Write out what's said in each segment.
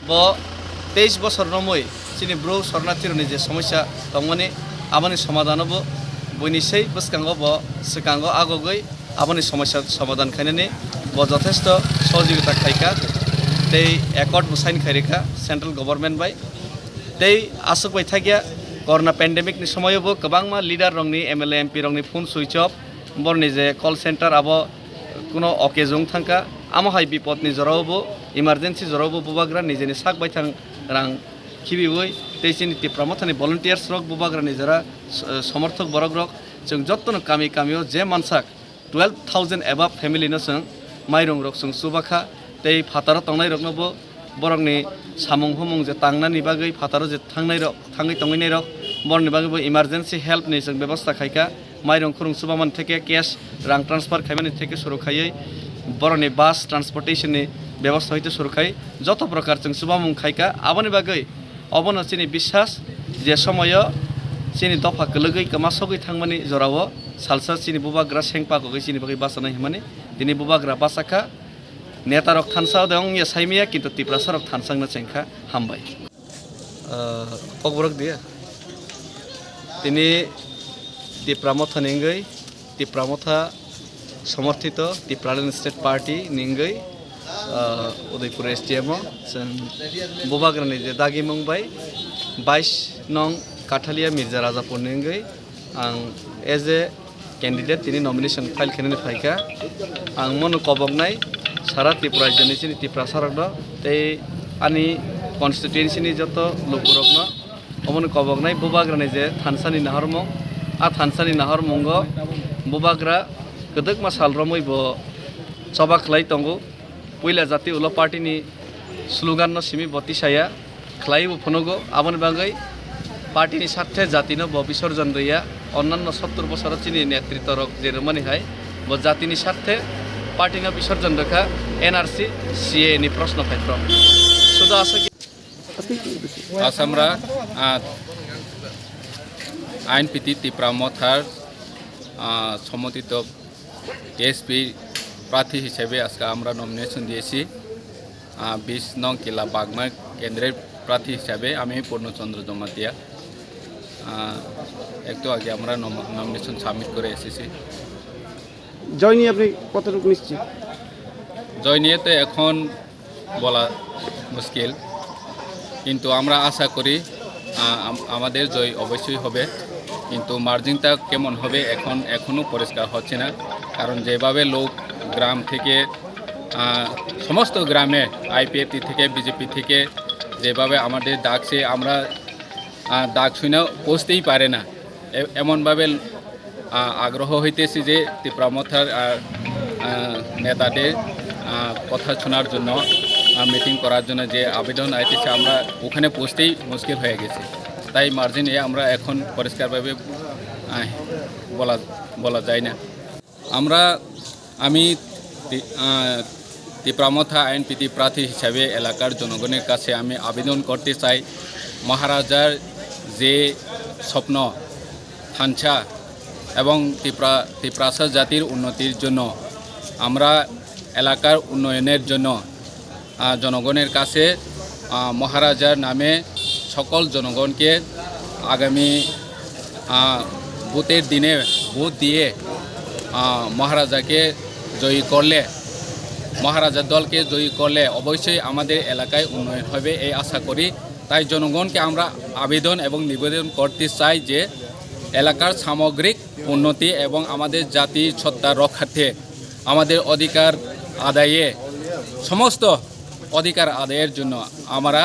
ब 23 বছর নমই চিনি ব্রু শরণার্থীরনি যে সমস্যা দংমানি আবানি সমাধানবো বইনিসै বসকাঙ্গো ব সিকাঙ্গো আগগৈ আবানি সমস্যা সমাধান খাইনানি ব যথেষ্ট সহযোগিতা খাইকা तै एकर्ड साइन खारिखा सेंट्रल गवर्नमेंट बाय तै आसुक बाय थागिया कोरोना पेंडेमिक नि समयबो गोबांमा लिडार रंगनि एमएलए एमपी रंगनि फोन सुइच अफ बरनि जे कल सेंटर आबो कुनो अकेजों थांका आमहाय बिपदनि जरावबो इमारजेंसी जरावबो बुबाग्रा निजेनि साक बाय थां रां खिबिवै तैसिनि तिप्रामथानि भलन्टियार्स रक बुबाग्रा निजरा समर्थक बरक रक जों जत्तनो कामि कामियो जे मानसाक 12,000 एबाब फैमिली न जों माइरं रक जों सुबाखा तै फातार तंनाय रकनबो बरंनि सामुं हुमुं जे तांनानि बागै फातार जे थांनाय रक थाङै तंगैनाय रक बरनि बागैबो इमारजेंसी हेल्प नि जों व्यवस्था खायका माइरं खुरुं सुबामान थेके कैश रां ट्रान्सफार खायमानि थेके सुरु खायै बरनि बास ट्रान्सपोर्टेशन नि व्यवस्था हयतो सुरु खाय जत प्रकार जों सुबामुं खायका आबानि बागै अबन चिनि विश्वास जे समय चिनि दफा गलगै कमा सगै थांमानि जरावो सालसा चिनि बुबाग्रा सेंपा गगै चिनि बागै बासानाय हिमानि दिनै बुबाग्रा बासाखा नेतारक थानसा दं या साइमिया किन्तु तिप्रासारक थानसांनो चेंखा हामबाय पगबरक दिया तिनी तिप्रामथा निंगै तिप्रामथा समर्थित तिप्रालेन स्टेट पार्टी निंगै उदयपुर एसटीएम जों बुबाग्रानि जे दागि मुंबाय 22 नं काठालिया मिर्जा राजापुर निंगै आं एज ए कैंडिडेट तिनी नॉमिनेशन फाइल खेलने फाइका आं मन कबंनाय सारा त्रिपुरा राज्यनि त्रिपुरा सारक तै आनी कन्स्टिट्युएन्सिनि जत लोकरकन अमन कबगनाय बुबाग्रानि जे थानसानि नाहरमं आ थानसानि नाहरमंग बुबाग्रा गदक मा सालरमै ब सबाखलाय तंगो पहिला जाति उला पार्टीनि स्लोगान न सिमी बतिसाया खलाय फनगो आबन बागै पार्टीनि साथे जातिनो ब विसर्जन रैया अन्यान्य 70 बছর चिनि नेतृत्व रक जेरमानि हाय ब जातिनि साथे पार्टीना विसर्जन रखा एनआरसी सीए नि प्रश्न पत्र सुदा आसामरा आईन पिति तिप्रामथार समर्थित एसपी प्रार्थी हिसाबै आजকে আমরা নমিনেশন দিয়েছি 20 নং কিলা বাগমা কেন্দ্রের প্রার্থী হিসাবে আমি পূর্ণচন্দ্র জমাতিয়া একটু আগে আমরা নমিনেশন সাবমিট করে এসেছি জয় নিয়ে আপনি কতটুকু নিশ্চিত জয় নিয়ে তো এখন বলা মুশকিল কিন্তু আমরা আশা করি আমাদের জয় অবশ্যই হবে কিন্তু মার্জিনটা কেমন হবে এখনো পরিষ্কার হচ্ছে না কারণ যেভাবে লোক গ্রাম থেকে সমস্ত গ্রামে আইপিএফটি থেকে বিজেপি থেকে যেভাবে আমাদের ডাকছে আমরা ডাক শুনে পৌঁছতেই পারে না এমনভাবে আগ্রহ হইতেছি যে তিপ্রামথার নেতাদের কথা শোনার জন্য মিটিং করার জন্য যে আবেদন আইতেছে আমরা ওখানে পৌঁছতেই মুশকিল হয়ে গেছে তাই মার্জিনে আমরা এখন পরিষ্কারভাবে বলা যায় না আমি তিপ্রামথা আইনপিতি প্রার্থী হিসাবে এলাকার জনগণের কাছে আমি আবেদন করতে চাই মহারাজার যে স্বপ্ন থানসা এবং তিপ্রাসা জাতির উন্নতির জন্য আমরা এলাকার উন্নয়নের জন্য জনগণের কাছে মহারাজার নামে সকল জনগণকে আগামী ভোটের দিনে ভোট দিয়ে মহারাজাকে জয়ী করলে মহারাজার দলকে জয়ী করলে অবশ্যই আমাদের এলাকায় উন্নয়ন হবে এই আশা করি তাই জনগণকে আমরা আবেদন এবং নিবেদন করতে চাই যে এলাকার সামগ্রিক উন্নতি এবং আমাদের জাতির সত্তা রক্ষার্থে আমাদের অধিকার আদায়ে সমস্ত অধিকার আদায়ের জন্য আমরা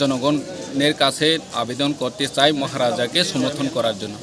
জনগণের কাছে আবেদন করতে চাই মহারাজাকে সমর্থন করার জন্য।